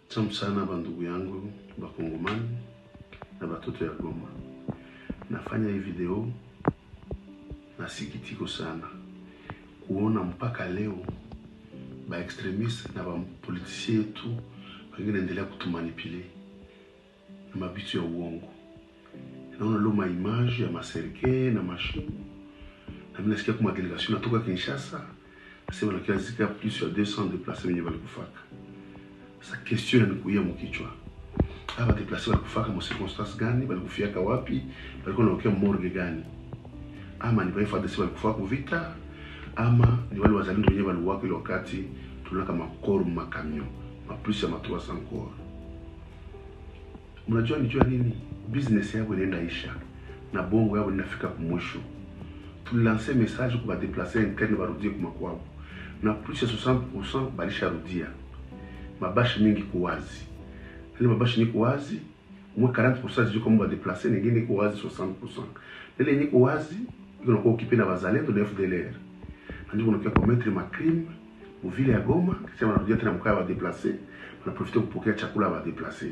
Asante sana bandugu yangu bakongomani na batoto ya Goma. Nafanya hii video na sikitiko sana kuona mpaka leo ba extremist na ba politiciens yetu wengine endelea kutumanipule na mabitu ya uongo. Naona leo image ya maserike na machine. Na mimi nasikia kuma delegation natoka Kinshasa sema na kiasi plus ya 200 déplacés wenye walikufaka. Sa question inakuja mkichwa. Aba déplacés walikufaka mu circonstances gani? Walikufiaka wapi? Walikuwa wanaokia morgue gani? Ama ni baifa desi walikufaka vita ama ni wale wazalendo wenyewe waliwaka ile wakati tunaka makoro makamio plus ya 300 koro. Mnajua ni nini? Business yao inaenda isha na bongo yao inafika kumwisho. Tulilancer message kwa déplacer interne barudie kwa kwao. Na plus ya 60% balisha rudia. Mabashi mingi kuwazi. Ile mabashi ni kuwazi, mwa 40% ziko mwa déplacer nyingine kuwazi 60%. Ile ni kuwazi iko kwa ukipenda bazalendo na FDLR. Ndio unakuwa commettre ma crime mu vile ya Goma, kisha wanarudia tena mkaa wa déplacer, wanaprofita kupokea chakula wa déplacer.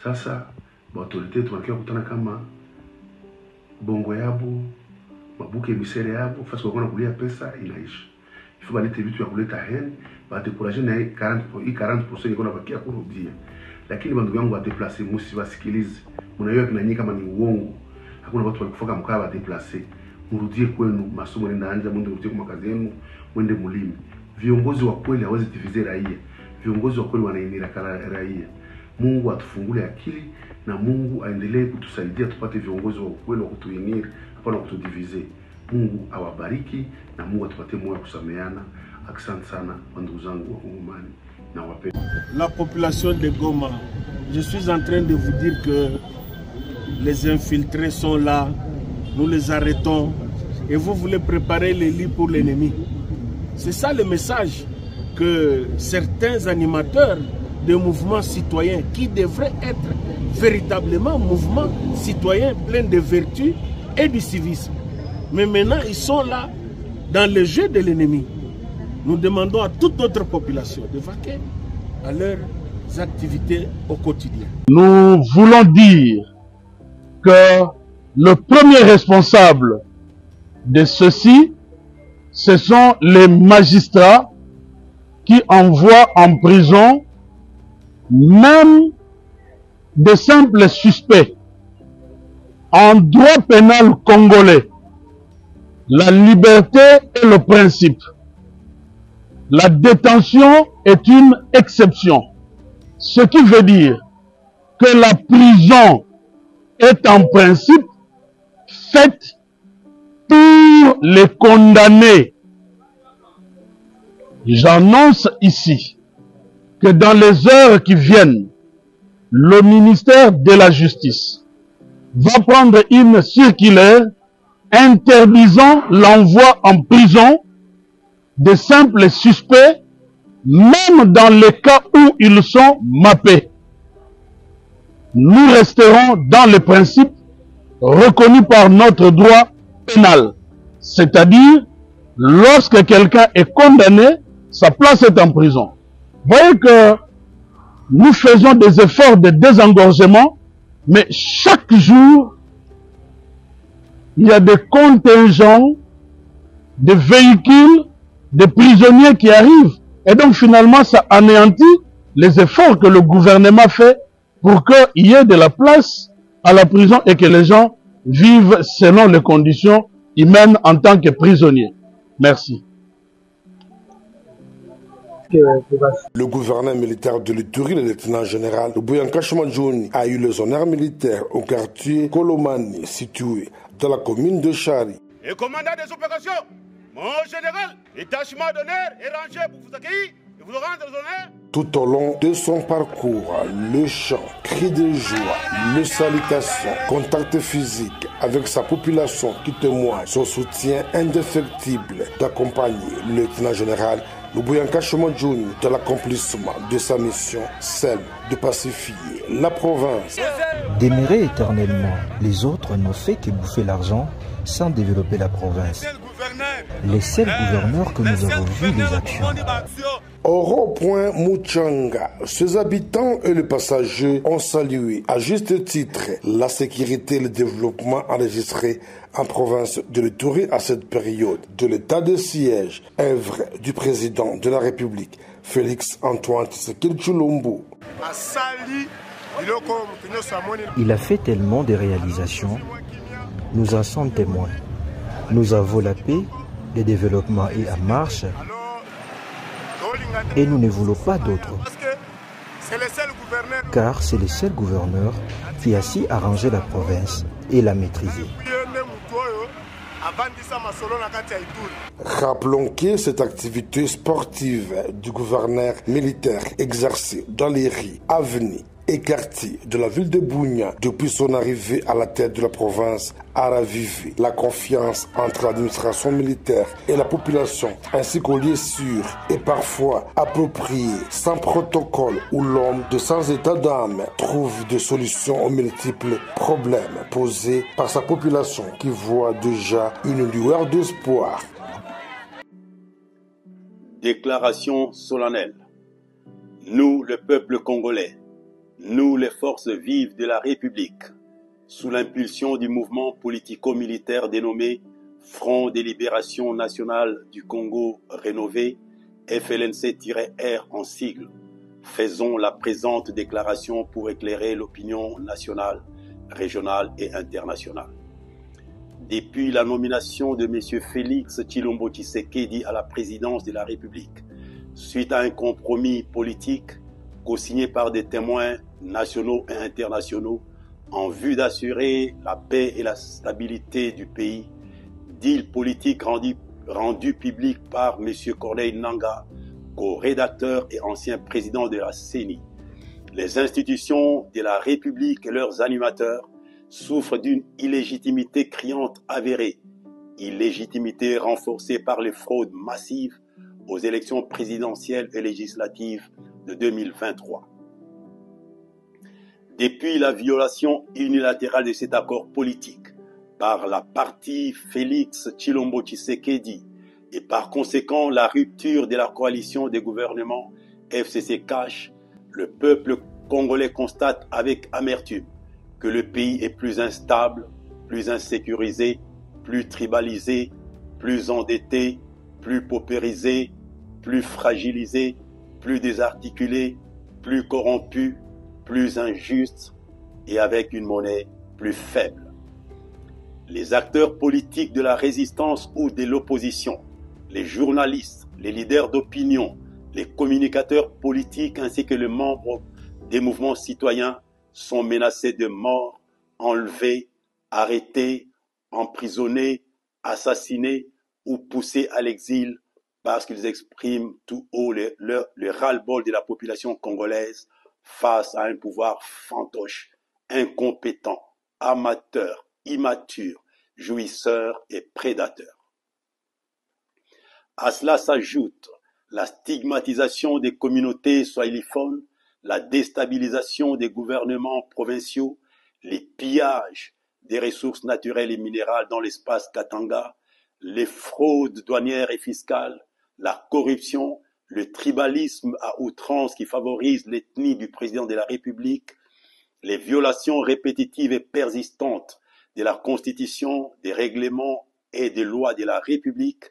Sasa ba autorité tunakia kutana kama bongo yabo mabuke misere yabo fasi kwa kulia pesa inaisha. Ifo balete vitu ya kuleta hen ba décourager na 40% iko nabakia kurudia. Lakini bandu yangu wa déplacer musi basikilize. Mnaiyo kinanyika kama ni uongo. Hakuna watu walikufoka mkaa wa déplacer. Murudie kwenu masomo nenda anja mwende mrudie kwa kazi yenu mwende mulimi. Viongozi wa kweli hawezi divize raia. Viongozi wa kweli wanainira raia. Mungu atufungule akili na Mungu aendelee kutusaidia tupate viongozi wa kweli wa kutuinira hapana kutudivize. Mungu awabariki na Mungu atupatie moyo kusameana. Asante sana ndugu zangu wa Kongomani na wapenda. La population de Goma, je suis en train de vous dire que les infiltrés sont là, nous les arrêtons et vous voulez préparer les lits pour l'ennemi. C'est ça le message que certains animateurs de mouvements citoyens qui devraient être véritablement mouvements citoyens pleins de vertus et du civisme. Mais maintenant, ils sont là dans le jeu de l'ennemi. Nous demandons à toute notre population de vaquer à leurs activités au quotidien. Nous voulons dire que le premier responsable de ceci, ce sont les magistrats qui envoient en prison même de simples suspects. En droit pénal congolais, la liberté est le principe. La détention est une exception. Ce qui veut dire que la prison est en principe faite pour les condamnés. J'annonce ici que dans les heures qui viennent, le ministère de la Justice va prendre une circulaire interdisant l'envoi en prison de simples suspects, même dans les cas où ils sont mappés. Nous resterons dans les principes reconnus par notre droit pénal. C'est-à-dire, lorsque quelqu'un est condamné, sa place est en prison. Voyez que nous faisons des efforts de désengorgement, mais chaque jour, il y a des contingents, des véhicules, des prisonniers qui arrivent. Et donc finalement, ça anéantit les efforts que le gouvernement fait pour qu'il y ait de la place à la prison et que les gens vivent selon les conditions humaines en tant que prisonniers. Merci. Le gouverneur militaire de l'Ituri, le lieutenant-général Bouyanka Choumanjouni, a eu les honneurs militaires au quartier Kolomani, situé dans la commune de Chari. Et commandant des opérations, mon général, détachement d'honneur est rangé pour vous accueillir et vous rendre honneur. Tout au long de son parcours, le chant, cris de joie, les salutations, contact physique avec sa population qui témoigne son soutien indéfectible d'accompagner le lieutenant-général Bouyanka Choumanjouni dans l'accomplissement de sa mission, celle de pacifier la province. Demeurer éternellement, les autres n'ont fait que bouffer l'argent sans développer la province. Les seuls gouverneurs que nous avons vus les actions. Au rond-point Muchanga, ses habitants et les passagers ont salué à juste titre la sécurité et le développement enregistrés en province de l'Ituri à cette période de l'état de siège, œuvre du président de la République, Félix Antoine Tshisekedi Tshilombo. Il a fait tellement de réalisations, nous en sommes témoins. Nous avons la paix, le développement est en marche et nous ne voulons pas d'autre. Car c'est le seul gouverneur qui a si arrangé la province et l'a maîtrisée. Rappelons que cette activité sportive du gouverneur militaire exercée dans les rues, avenues et quartiers de la ville de Bunia depuis son arrivée à la tête de la province a ravivé la confiance entre l'administration militaire et la population, ainsi qu'au lieu sûr et parfois approprié, sans protocole, où l'homme de sans état d'âme trouve des solutions aux multiples problèmes posés par sa population qui voit déjà une lueur d'espoir. Déclaration solennelle. Nous, le peuple congolais, nous, les forces vives de la République, sous l'impulsion du mouvement politico-militaire dénommé Front de Libération Nationale du Congo Rénové, FLNC-R en sigle, faisons la présente déclaration pour éclairer l'opinion nationale, régionale et internationale. Depuis la nomination de M. Félix Tshilombo Tshisekedi à la présidence de la République, suite à un compromis politique co-signé par des témoins nationaux et internationaux en vue d'assurer la paix et la stabilité du pays, deal politique rendu public par M. Corneille Nangaa, co-rédacteur et ancien président de la CENI. Les institutions de la République et leurs animateurs souffrent d'une illégitimité criante avérée, illégitimité renforcée par les fraudes massives aux élections présidentielles et législatives de 2023. Depuis la violation unilatérale de cet accord politique par la partie Félix Tshilombo Tshisekedi et par conséquent la rupture de la coalition des gouvernements FCC-CACH, le peuple congolais constate avec amertume que le pays est plus instable, plus insécurisé, plus tribalisé, plus endetté, plus paupérisé, plus fragilisé, plus désarticulé, plus corrompu, plus injuste et avec une monnaie plus faible. Les acteurs politiques de la résistance ou de l'opposition, les journalistes, les leaders d'opinion, les communicateurs politiques ainsi que les membres des mouvements citoyens sont menacés de mort, enlevés, arrêtés, emprisonnés, assassinés ou poussés à l'exil parce qu'ils expriment tout haut le ras-le-bol de la population congolaise face à un pouvoir fantoche, incompétent, amateur, immature, jouisseur et prédateur. À cela s'ajoute la stigmatisation des communautés swahiliphones, la déstabilisation des gouvernements provinciaux, les pillages des ressources naturelles et minérales dans l'espace Katanga, les fraudes douanières et fiscales, la corruption, le tribalisme à outrance qui favorise l'ethnie du président de la République, les violations répétitives et persistantes de la Constitution, des règlements et des lois de la République,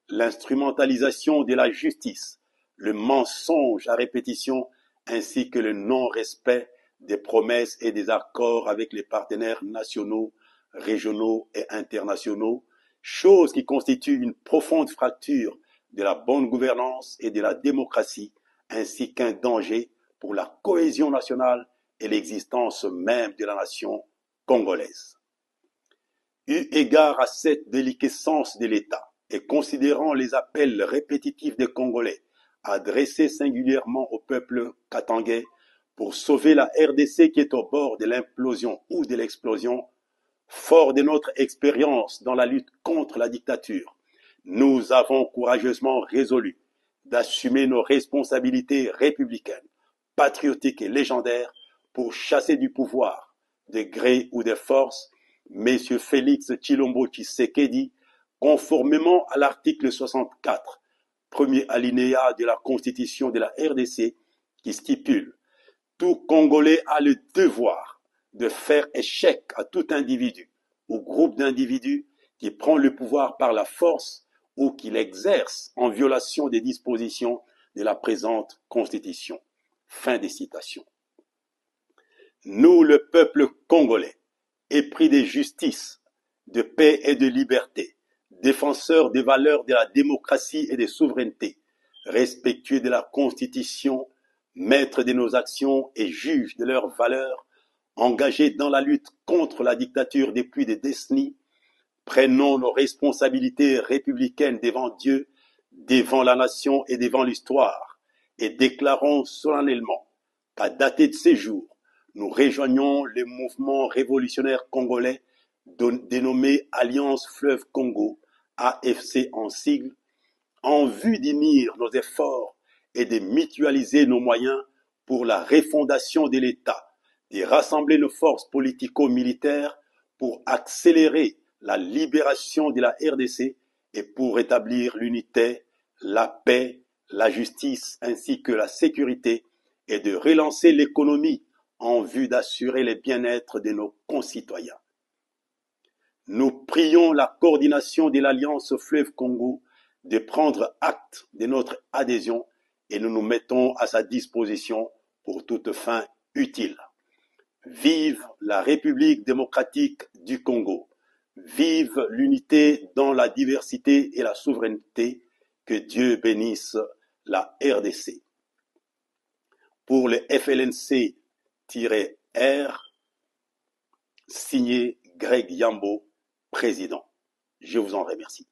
l'instrumentalisation de la justice, le mensonge à répétition ainsi que le non-respect des promesses et des accords avec les partenaires nationaux, régionaux et internationaux, chose qui constitue une profonde fracture de la bonne gouvernance et de la démocratie, ainsi qu'un danger pour la cohésion nationale et l'existence même de la nation congolaise. Eu égard à cette déliquescence de l'État et considérant les appels répétitifs des Congolais adressés singulièrement au peuple katangais pour sauver la RDC qui est au bord de l'implosion ou de l'explosion, fort de notre expérience dans la lutte contre la dictature, nous avons courageusement résolu d'assumer nos responsabilités républicaines, patriotiques et légendaires pour chasser du pouvoir, de gré ou de force, M. Félix Tshilombo Tshisekedi, conformément à l'article 64, premier alinéa de la Constitution de la RDC qui stipule « Tout Congolais a le devoir de faire échec à tout individu ou groupe d'individus qui prend le pouvoir par la force ou qui l'exerce en violation des dispositions de la présente Constitution. » Fin des citations. Nous, le peuple congolais, épris de justice, de paix et de liberté, défenseurs des valeurs de la démocratie et de souveraineté, respectueux de la Constitution, maîtres de nos actions et juges de leurs valeurs, engagés dans la lutte contre la dictature depuis des décennies, prenons nos responsabilités républicaines devant Dieu, devant la nation et devant l'histoire, et déclarons solennellement qu'à dater de ces jours, nous rejoignons le mouvement révolutionnaire congolais dénommé Alliance Fleuve Congo, AFC en sigle, en vue d'unir nos efforts et de mutualiser nos moyens pour la refondation de l'État, de rassembler nos forces politico-militaires pour accélérer la libération de la RDC et pour rétablir l'unité, la paix, la justice ainsi que la sécurité et de relancer l'économie en vue d'assurer le bien-être de nos concitoyens. Nous prions la coordination de l'Alliance Fleuve Congo de prendre acte de notre adhésion et nous nous mettons à sa disposition pour toute fin utile. Vive la République démocratique du Congo. Vive l'unité dans la diversité et la souveraineté. Que Dieu bénisse la RDC. Pour le FLNC-R, signé Greg Yambo, président. Je vous en remercie.